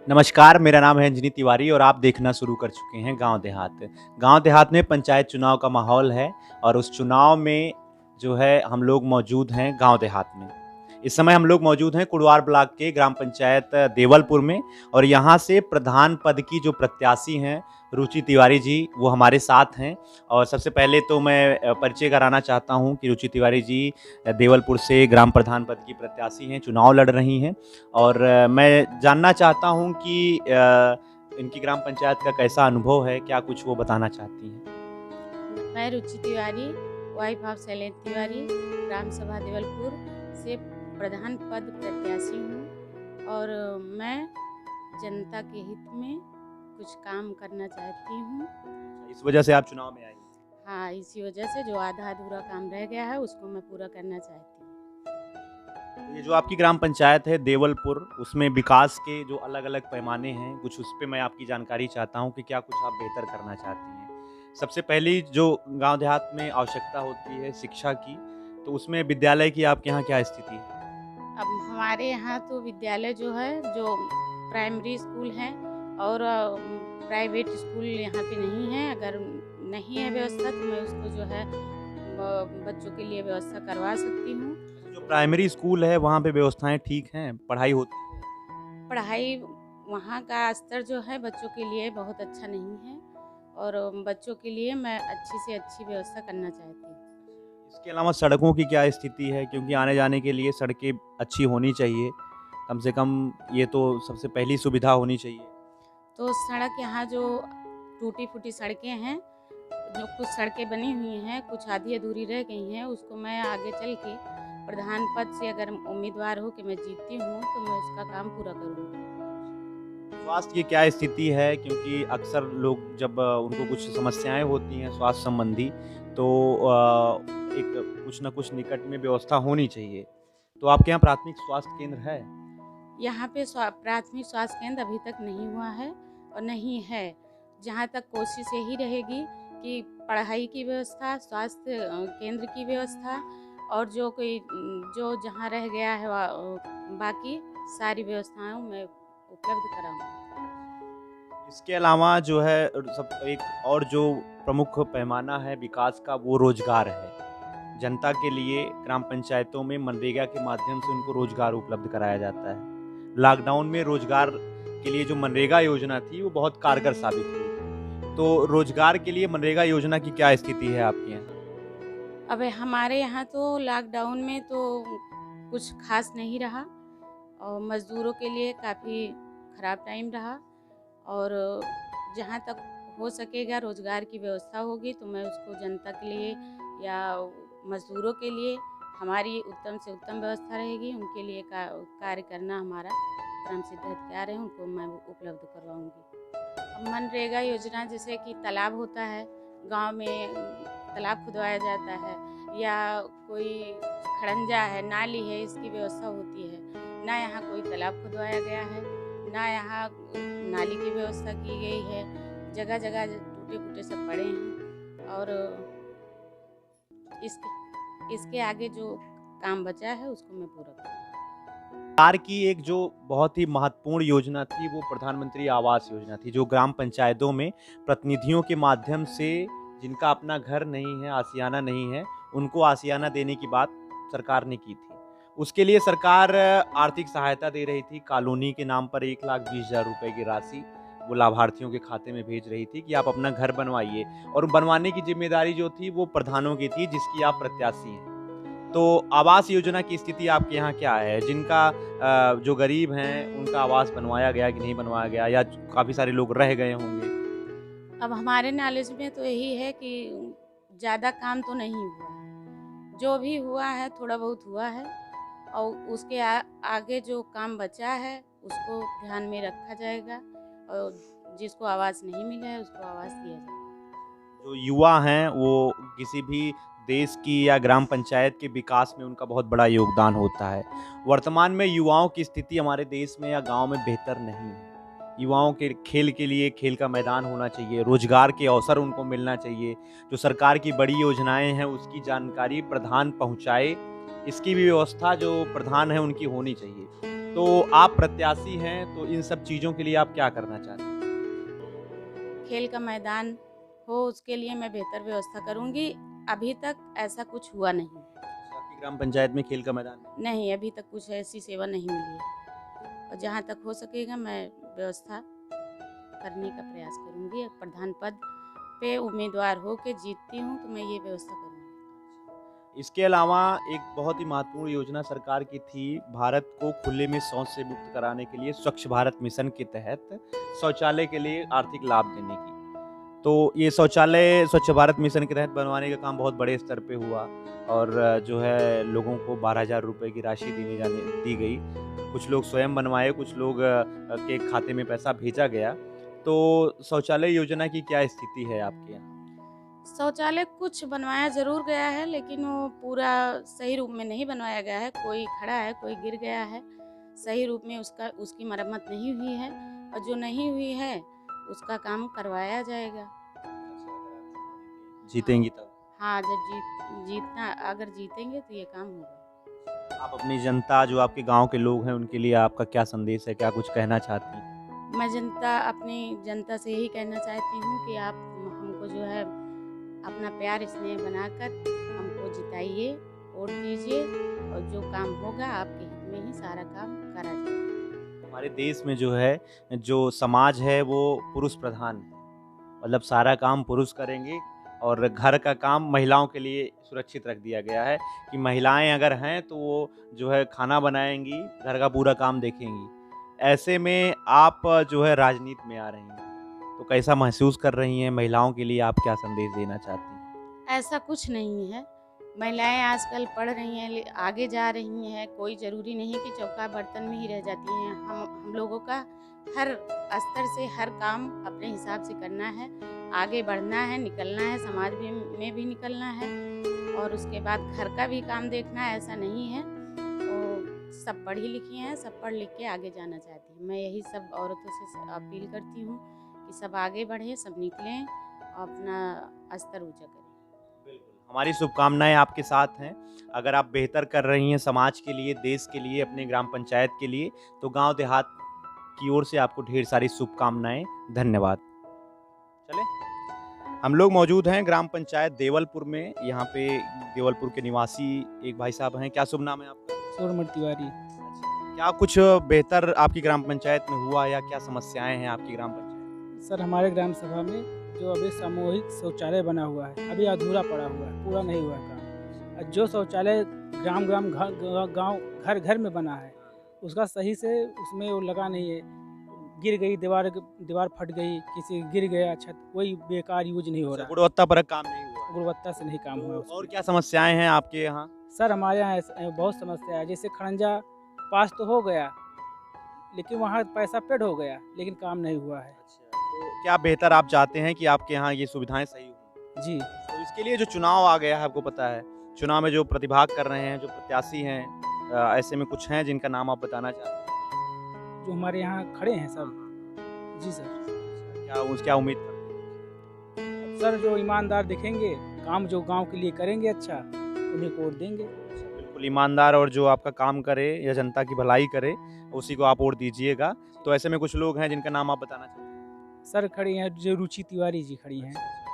नमस्कार, मेरा नाम है अंजनी तिवारी और आप देखना शुरू कर चुके हैं गाँव देहात। गाँव देहात में पंचायत चुनाव का माहौल है और उस चुनाव में जो है हम लोग मौजूद हैं गाँव देहात में। इस समय हम लोग मौजूद हैं कुड़वार ब्लॉक के ग्राम पंचायत देवलपुर में और यहाँ से प्रधान पद की जो प्रत्याशी हैं रुचि तिवारी जी, वो हमारे साथ हैं। और सबसे पहले तो मैं परिचय कराना चाहता हूँ कि रुचि तिवारी जी देवलपुर से ग्राम प्रधान पद की प्रत्याशी हैं, चुनाव लड़ रही हैं। और मैं जानना चाहता हूँ कि इनकी ग्राम पंचायत का कैसा अनुभव है? क्या कुछ वो बताना चाहती हैं? मैं रुचि तिवारी, वाइफ ऑफ शैलेंद्र तिवारी, ग्राम सभा देवलपुर से प्रधान पद प्रत्याशी हूँ और मैं जनता के हित में कुछ काम करना चाहती हूँ। इस वजह से आप चुनाव में आई हैं? हाँ, इसी वजह से जो आधा-अधूरा काम रह गया है उसको मैं पूरा करना चाहती हूँ। तो ये जो आपकी ग्राम पंचायत है देवलपुर, उसमें विकास के जो अलग-अलग पैमाने हैं, कुछ उस पे मैं आपकी जानकारी चाहता हूँ कि क्या कुछ आप बेहतर करना चाहती हैं? सबसे पहली जो गाँव देहात में आवश्यकता होती है शिक्षा की, तो उसमें विद्यालय की आपके यहाँ क्या स्थिति है? अब हमारे यहाँ तो विद्यालय जो है, जो प्राइमरी स्कूल हैं और प्राइवेट स्कूल यहाँ पे नहीं है। अगर नहीं है व्यवस्था तो मैं उसको जो है बच्चों के लिए व्यवस्था करवा सकती हूँ। जो प्राइमरी स्कूल है, वहाँ पे व्यवस्थाएँ ठीक हैं? पढ़ाई होती है? पढ़ाई वहाँ का स्तर जो है बच्चों के लिए बहुत अच्छा नहीं है और बच्चों के लिए मैं अच्छी से अच्छी व्यवस्था करना चाहती हूँ। इसके अलावा सड़कों की क्या स्थिति है? क्योंकि आने-जाने के लिए सड़कें अच्छी होनी चाहिए। कम से कम ये तो सबसे पहली सुविधा होनी चाहिए। तो सड़क यहाँ जो टूटी-फूटी सड़कें हैं, जो कुछ सड़कें बनी हुई हैं, कुछ आधी-अधूरी रह गई हैं, उसको मैं आगे चल के प्रधान पद से अगर उम्मीदवार हो के मैं जीतती हूँ, तो मैं उसका काम पूरा करूँगी। स्वास्थ्य की क्या स्थिति है? क्योंकि अक्सर लोग जब उनको कुछ समस्याएँ होती हैं स्वास्थ्य संबंधी, तो एक कुछ न कुछ निकट में व्यवस्था होनी चाहिए। तो आपके यहाँ प्राथमिक स्वास्थ्य केंद्र है? यहाँ पे प्राथमिक स्वास्थ्य केंद्र अभी तक नहीं हुआ है और नहीं है। जहाँ तक कोशिश यही रहेगी कि पढ़ाई की व्यवस्था, स्वास्थ्य केंद्र की व्यवस्था और जो जहाँ रह गया है बाकी सारी व्यवस्थाओं में उपलब्ध कराऊँ। इसके अलावा जो है सब एक और जो प्रमुख पैमाना है विकास का वो रोज़गार है। जनता के लिए ग्राम पंचायतों में मनरेगा के माध्यम से उनको रोज़गार उपलब्ध कराया जाता है। लॉकडाउन में रोज़गार के लिए जो मनरेगा योजना थी वो बहुत कारगर साबित हुई। तो रोज़गार के लिए मनरेगा योजना की क्या स्थिति है आपके यहाँ? अब हमारे यहाँ तो लॉकडाउन में तो कुछ ख़ास नहीं रहा और मज़दूरों के लिए काफ़ी ख़राब टाइम रहा और जहाँ तक हो सकेगा रोज़गार की व्यवस्था होगी तो मैं उसको जनता के लिए या मज़दूरों के लिए हमारी उत्तम से उत्तम व्यवस्था रहेगी। उनके लिए कार्य करना हमारा क्रम सिद्ध हथियार है, उनको मैं उपलब्ध करवाऊँगी। मनरेगा योजना जैसे कि तालाब होता है, गांव में तालाब खुदवाया जाता है या कोई खड़ंजा है, नाली है, इसकी व्यवस्था होती है। ना यहाँ कोई तालाब खुदवाया गया है, ना यहाँ नाली की व्यवस्था की गई है। जगह-जगह टूटे-फूटे सब पड़े हैं और इसके इसके आगे जो काम बचा है उसको मैं पूरा करूँगी। सरकार की एक जो बहुत ही महत्वपूर्ण योजना थी वो प्रधानमंत्री आवास योजना थी, जो ग्राम पंचायतों में प्रतिनिधियों के माध्यम से जिनका अपना घर नहीं है, आशियाना नहीं है, उनको आशियाना देने की बात सरकार ने की थी। उसके लिए सरकार आर्थिक सहायता दे रही थी, कॉलोनी के नाम पर 1,20,000 रुपए की राशि वो लाभार्थियों के खाते में भेज रही थी कि आप अपना घर बनवाइए और बनवाने की ज़िम्मेदारी जो थी वो प्रधानों की थी जिसकी आप प्रत्याशी हैं। तो आवास योजना की स्थिति आपके यहाँ क्या है? जिनका जो गरीब हैं, उनका आवास बनवाया गया कि नहीं बनवाया गया या काफ़ी सारे लोग रह गए होंगे? अब हमारे नॉलेज में तो यही है कि ज़्यादा काम तो नहीं हुआ है। जो भी हुआ है थोड़ा बहुत हुआ है और उसके आगे जो काम बचा है उसको ध्यान में रखा जाएगा और जिसको आवास नहीं मिला है उसको आवास दिया जाएगा। जो युवा हैं, वो किसी भी देश की या ग्राम पंचायत के विकास में उनका बहुत बड़ा योगदान होता है। वर्तमान में युवाओं की स्थिति हमारे देश में या गाँव में बेहतर नहीं है। युवाओं के खेल के लिए खेल का मैदान होना चाहिए, रोज़गार के अवसर उनको मिलना चाहिए। जो सरकार की बड़ी योजनाएँ हैं, उसकी जानकारी प्रधान पहुँचाए, इसकी भी व्यवस्था जो प्रधान हैं, उनकी होनी चाहिए। तो आप प्रत्याशी हैं, तो इन सब चीज़ों के लिए आप क्या करना चाहते हैं? खेल का मैदान हो उसके लिए मैं बेहतर व्यवस्था करूँगी। अभी तक ऐसा कुछ हुआ नहीं। आपकी ग्राम पंचायत में खेल का मैदान नहीं? नहीं, अभी तक कुछ ऐसी सेवा नहीं मिली है और जहाँ तक हो सकेगा मैं व्यवस्था करने का प्रयास करूँगी। प्रधान पद पे उम्मीदवार हो के जीतती हूँ तो मैं ये व्यवस्था करूँगी। इसके अलावा एक बहुत ही महत्वपूर्ण योजना सरकार की थी, भारत को खुले में शौच से मुक्त कराने के लिए स्वच्छ भारत मिशन के तहत शौचालय के लिए आर्थिक लाभ देने की। तो ये शौचालय स्वच्छ भारत मिशन के तहत बनवाने का काम बहुत बड़े स्तर पे हुआ और जो है लोगों को 12,000 रुपए की राशि दी गई। कुछ लोग स्वयं बनवाए, कुछ लोग के खाते में पैसा भेजा गया। तो शौचालय योजना की क्या स्थिति है आपके यहाँ? शौचालय कुछ बनवाया ज़रूर गया है लेकिन वो पूरा सही रूप में नहीं बनवाया गया है। कोई खड़ा है, कोई गिर गया है। सही रूप में उसकी मरम्मत नहीं हुई है और जो नहीं हुई है उसका काम करवाया जाएगा। जीतेंगी तब? हाँ, जब जीतना अगर जीतेंगे तो ये काम होगा। आप अपनी जनता, जो आपके गाँव के लोग हैं, उनके लिए आपका क्या संदेश है? क्या कुछ कहना चाहती हैं? मैं अपनी जनता से यही कहना चाहती हूँ कि आप हमको जो है अपना प्यार स्नेह बनाकर हमको जिताइए, वोट दीजिए और जो काम होगा आपके हित में ही सारा काम करा जाएगा। हमारे देश में जो है, जो समाज है वो पुरुष प्रधान है। मतलब सारा काम पुरुष करेंगे और घर का काम महिलाओं के लिए सुरक्षित रख दिया गया है कि महिलाएं अगर हैं तो वो जो है खाना बनाएंगी, घर का पूरा काम देखेंगी। ऐसे में आप जो है राजनीति में आ रही हैं, तो कैसा महसूस कर रही हैं? महिलाओं के लिए आप क्या संदेश देना चाहती हैं? ऐसा कुछ नहीं है। महिलाएं आजकल पढ़ रही हैं, आगे जा रही हैं। कोई ज़रूरी नहीं कि चौका बर्तन में ही रह जाती हैं। हम लोगों का हर स्तर से हर काम अपने हिसाब से करना है, आगे बढ़ना है, निकलना है, समाज में भी निकलना है और उसके बाद घर का भी काम देखना है। ऐसा नहीं है। तो सब पढ़ी लिखी हैं, सब पढ़ लिख के आगे जाना चाहती हैं। मैं यही सब औरतों से अपील करती हूँ कि सब आगे बढ़ें, सब निकलें और अपना स्तर ऊँचा करें। हमारी शुभकामनाएं आपके साथ हैं। अगर आप बेहतर कर रही हैं समाज के लिए, देश के लिए, अपने ग्राम पंचायत के लिए, तो गांव देहात की ओर से आपको ढेर सारी शुभकामनाएं। धन्यवाद। चले, हम लोग मौजूद हैं ग्राम पंचायत देवलपुर में। यहाँ पे देवलपुर के निवासी एक भाई साहब हैं। क्या शुभ नाम है आपका? सूर्यमल तिवारी। क्या कुछ बेहतर आपकी ग्राम पंचायत में हुआ या क्या समस्याएं हैं आपकी ग्राम पंचायत? सर, हमारे ग्राम सभा में जो अभी सामूहिक शौचालय बना हुआ है, अभी अधूरा पड़ा हुआ है, पूरा नहीं हुआ काम। और जो शौचालय ग्राम गांव घर घर में बना है, उसका सही से उसमें वो लगा नहीं है। गिर गई दीवार फट गई, किसी गिर गया छत, कोई बेकार यूज नहीं हो रहा। गुणवत्तापरक काम नहीं हुआ? गुणवत्ता से नहीं काम हुआ। और क्या समस्याएं हैं आपके यहाँ? सर, हमारे यहाँ बहुत समस्या है। जैसे खड़ंजा पास तो हो गया, लेकिन वहाँ पैसा पेड हो गया, लेकिन काम नहीं हुआ है। तो क्या बेहतर आप चाहते हैं कि आपके यहाँ ये सुविधाएं सही हों? जी। तो इसके लिए जो चुनाव आ गया है, आपको पता है, चुनाव में जो प्रतिभाग कर रहे हैं, जो प्रत्याशी हैं, ऐसे में कुछ हैं जिनका नाम आप बताना चाहते हैं? जो हमारे यहाँ खड़े हैं सब। जी सर। क्या उम्मीद करते हैं? सर, जो ईमानदार दिखेंगे, काम जो गांव के लिए करेंगे अच्छा, उन्हीं को वोट देंगे। बिल्कुल ईमानदार और जो आपका काम करे या जनता की भलाई करे, उसी को आप वोट दीजिएगा। तो ऐसे में कुछ लोग हैं जिनका नाम आप बताना चाहते हैं? सर, खड़ी हैं जो रुचि तिवारी जी खड़ी हैं,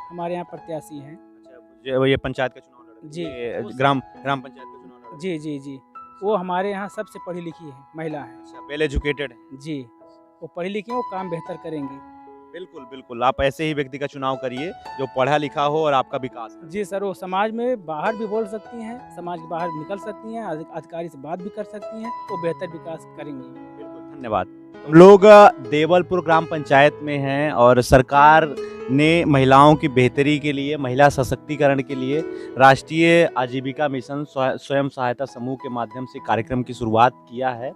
हमारे यहाँ प्रत्याशी हैं। अच्छा, ये पंचायत का चुनाव लड़ रही जी। है, ग्राम पंचायत का चुनाव लड़ रही है। जी। वो हमारे यहाँ सबसे पढ़ी लिखी है, महिला है। अच्छा, वेल एजुकेटेड है। जी, वो पढ़ी लिखी हैं, वो काम बेहतर करेंगी। बिल्कुल, आप ऐसे ही व्यक्ति का चुनाव करिए जो पढ़ा लिखा हो और आपका विकास करे। जी सर, वो समाज में बाहर भी बोल सकती हैं, समाज के बाहर निकल सकती हैं, अधिकारी से बात भी कर सकती हैं, वो बेहतर विकास करेंगी। बिल्कुल, धन्यवाद। हम लोग देवलपुर ग्राम पंचायत में हैं और सरकार ने महिलाओं की बेहतरी के लिए, महिला सशक्तिकरण के लिए राष्ट्रीय आजीविका मिशन स्वयं सहायता समूह के माध्यम से कार्यक्रम की शुरुआत किया है।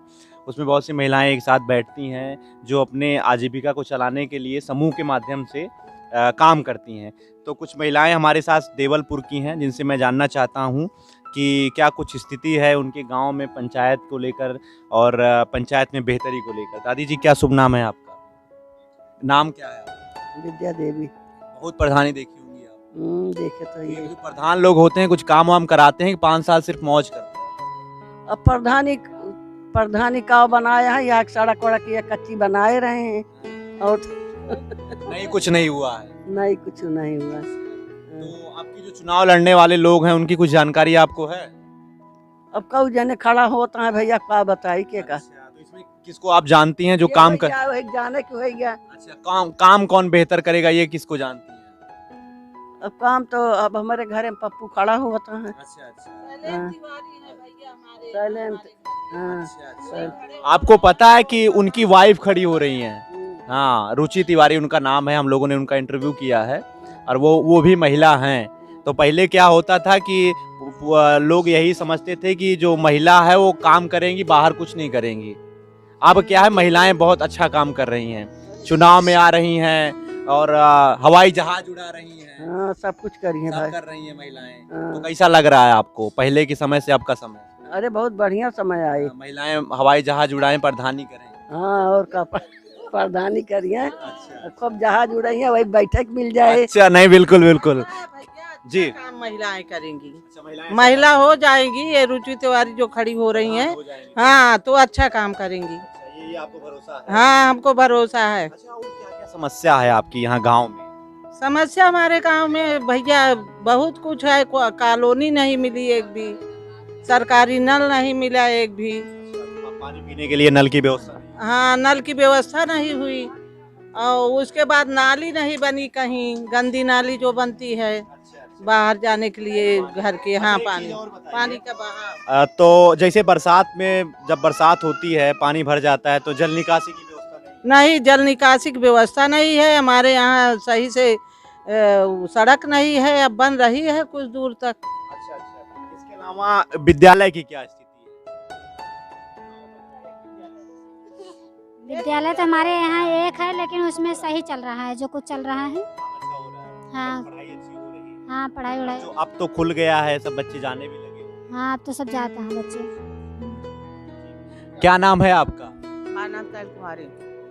उसमें बहुत सी महिलाएं एक साथ बैठती हैं जो अपने आजीविका को चलाने के लिए समूह के माध्यम से काम करती हैं। तो कुछ महिलाएं हमारे साथ देवलपुर की हैं जिनसे मैं जानना चाहता हूं कि क्या कुछ स्थिति है उनके गांव में पंचायत को लेकर और पंचायत में बेहतरी को लेकर। दादी जी, क्या शुभ नाम है आपका? नाम क्या है आपका? विद्या देवी। बहुत प्रधानी देखी होंगी आप। देखे तो ये ये जो प्रधान लोग होते हैं कुछ काम वाम कराते हैं कि 5 साल सिर्फ मौज करते हैं? अब प्रधान एक प्रधानी का बनाया है, या सड़क वड़क या कच्ची बनाए रहे हैं और नहीं, कुछ नहीं हुआ है। नहीं कुछ नहीं हुआ। तो आपकी जो चुनाव लड़ने वाले लोग हैं उनकी कुछ जानकारी आपको है? अब कऊ जने खड़ा होता है भैया, का बताई के का। अच्छा, तो इसमें किसको आप जानती हैं जो काम कर? एक जाने के हो गया। अच्छा, काम कौन बेहतर करेगा ये किसको जानती हैं? अब काम तो अब हमारे घर में पप्पू खड़ा होता है। अच्छा अच्छा। हाँ। शैलेंद्र, हाँ। अच्छा। आपको पता है कि उनकी वाइफ खड़ी हो रही हैं? हाँ, रुचि तिवारी उनका नाम है, हम लोगों ने उनका इंटरव्यू किया है और वो भी महिला हैं। तो पहले क्या होता था कि लोग यही समझते थे कि जो महिला है वो काम करेंगी, बाहर कुछ नहीं करेंगी। अब क्या है, महिलाएं बहुत अच्छा काम कर रही हैं, चुनाव में आ रही हैं और हवाई जहाज उड़ा रही हैं। हाँ, सब कुछ करिए सब भाई। कर रही हैं महिलाएं। हाँ। तो कैसा लग रहा है आपको पहले के समय से अब का समय? अरे बहुत बढ़िया समय आई। महिलाएं हवाई जहाज उड़ाएं, प्रधानी करें। हाँ, और का प्रधानी करिए। अच्छा। खूब जहाज उड़ाई है, वही बैठक मिल जाए। अच्छा, नहीं बिल्कुल बिल्कुल जी। काम महिलाएं करेंगी, अच्छा, महिलाएं महिला हो जाएगी। ये रुचि तिवारी जो खड़ी हो रही हैं, हो जाएंगी। हाँ तो अच्छा काम करेंगी। अच्छा, ये आपको भरोसा है? हाँ हमको भरोसा है। अच्छा, और क्या-क्या समस्या है आपकी यहाँ गांव में? समस्या हमारे गांव में भैया बहुत कुछ है। कॉलोनी नहीं मिली एक भी, सरकारी नल नहीं मिला एक भी। पानी पीने के लिए नल की व्यवस्था नहीं? हाँ नल की व्यवस्था नहीं हुई और उसके बाद नाली नहीं बनी कहीं, गंदी नाली जो बनती है बाहर जाने के लिए घर के। हाँ पानी का बहाव। तो जैसे बरसात में जब बरसात होती है पानी भर जाता है तो जल निकासी की व्यवस्था नहीं, जल निकासी की व्यवस्था नहीं है हमारे यहाँ सही से। सड़क नहीं है, अब बन रही है कुछ दूर तक। अच्छा अच्छा। इसके अलावा विद्यालय की क्या स्थिति है? विद्यालय तो हमारे यहाँ एक है, लेकिन उसमें सही चल रहा है जो कुछ चल रहा है। हाँ पढ़ाई अच्छी हो रही है? हाँ, पढ़ाई वढ़ाई। जो अब तो खुल गया है, सब बच्चे जाने भी लगे। हाँ, अब तो सब जाते हैं बच्चे। क्या नाम है आपका? हमारा नाम तैल कुमारी।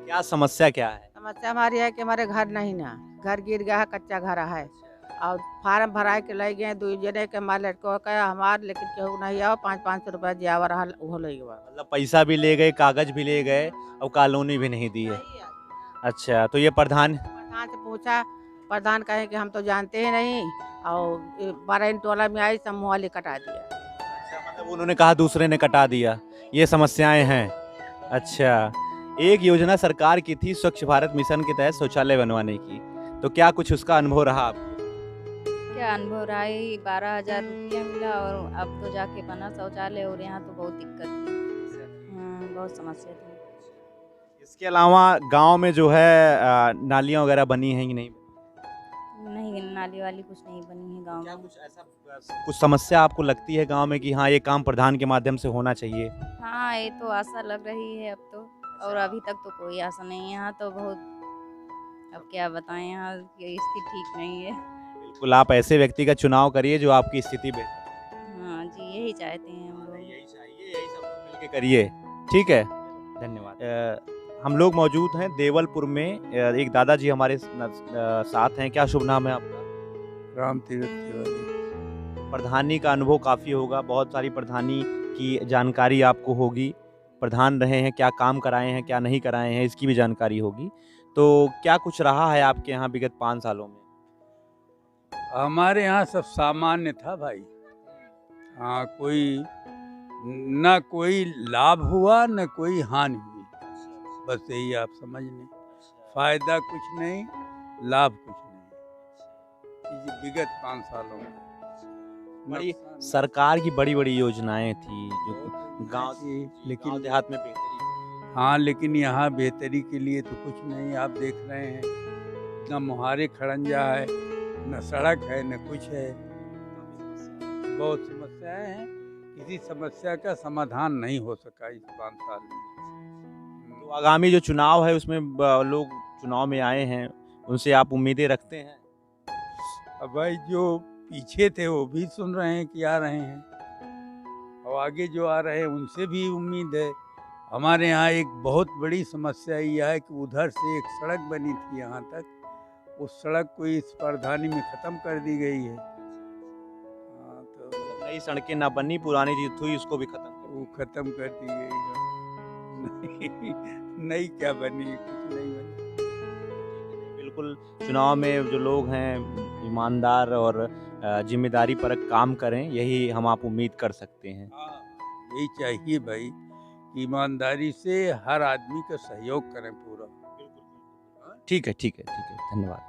क्या समस्या क्या है? समस्या हमारी है कि हमारे घर नहीं ना, घर गिर गया है, कच्चा घर है और फार्म भरा के ले गए 2 जने के। हमारे लड़को का हमार, लेकिन केहू नहीं आओ। 500 रुपया दिया रहा वो ले गया। मतलब पैसा भी ले गए, कागज भी ले गए और कॉलोनी भी नहीं दी है। अच्छा, तो ये प्रधान से पूछा, प्रधान कहे कि हम तो जानते ही नहीं और 12 टोला में आई, समूह वाले कटा दिया। अच्छा, मतलब उन्होंने कहा दूसरे ने कटा दिया। ये समस्याएं हैं। अच्छा, एक योजना सरकार की थी स्वच्छ भारत मिशन के तहत शौचालय बनवाने की, तो क्या कुछ उसका अनुभव रहा आपको? क्या अनुभव रहा है? 12,000 रुपया मिला और अब तो जाके बना शौचालय और यहाँ तो बहुत दिक्कत थी। बहुत समस्या थी। इसके अलावा गांव में जो है नालियां वगैरह बनी हैं कि नहीं? नहीं, नाली वाली कुछ नहीं बनी है गांव क्या में। कुछ ऐसा कुछ समस्या आपको लगती है गांव में कि हाँ ये काम प्रधान के माध्यम से होना चाहिए? हाँ, ये तो आशा लग रही है अब तो, और अभी तक तो कोई आशा नहीं है। यहाँ तो बहुत, अब क्या बताएं, यहाँ की स्थिति ठीक नहीं है। बिल्कुल, आप ऐसे व्यक्ति का चुनाव करिए जो आपकी स्थिति बेहतर। हाँ जी, यही चाहते हैं हम लोग। यही चाहिए, यही सब लोग मिलके करिए। ठीक है, धन्यवाद। हम लोग मौजूद हैं देवलपुर में। एक दादाजी हमारे साथ हैं। क्या शुभ नाम है आपका? राम तीर्थ तिवारी। प्रधानी का अनुभव काफ़ी होगा, बहुत सारी प्रधानी की जानकारी आपको होगी। प्रधान रहे हैं, क्या काम कराए हैं, क्या नहीं कराए हैं, इसकी भी जानकारी होगी। तो क्या कुछ रहा है आपके यहाँ विगत 5 सालों में? हमारे यहाँ सब सामान्य था भाई। हाँ, कोई न कोई लाभ हुआ न कोई हानि हुई, बस यही आप समझ लें। फायदा कुछ नहीं, लाभ कुछ नहीं। ये विगत 5 सालों में बड़ी सरकार की बड़ी बड़ी योजनाएं थी जो गांव लेकिन देहात में बेहतरी। हाँ, लेकिन यहाँ बेहतरी के लिए तो कुछ नहीं। आप देख रहे हैं, न मुहारे खड़ंजा है, न सड़क है, न कुछ है। बहुत समस्याएं हैं। किसी समस्या का समाधान नहीं हो सका इस 5 साल में। तो आगामी जो चुनाव है उसमें लोग चुनाव में आए हैं, उनसे आप उम्मीदें रखते हैं? अब भाई जो पीछे थे वो भी सुन रहे हैं कि आ रहे हैं, और आगे जो आ रहे हैं उनसे भी उम्मीद है। हमारे यहाँ एक बहुत बड़ी समस्या यह है कि उधर से एक सड़क बनी थी यहाँ तक, उस सड़क को इस प्रधानी में ख़त्म कर दी गई है। हाँ, तो नई सड़कें ना बनी, पुरानी जो थी उसको भी खत्म वो ख़त्म कर दी गई है। नहीं क्या बनी, कुछ नहीं बनी। बिल्कुल, चुनाव में जो लोग हैं ईमानदार और जिम्मेदारी परक काम करें, यही हम आप उम्मीद कर सकते हैं। हाँ, यही चाहिए भाई, ईमानदारी से हर आदमी का सहयोग करें पूरा। ठीक है, ठीक है, ठीक है, धन्यवाद।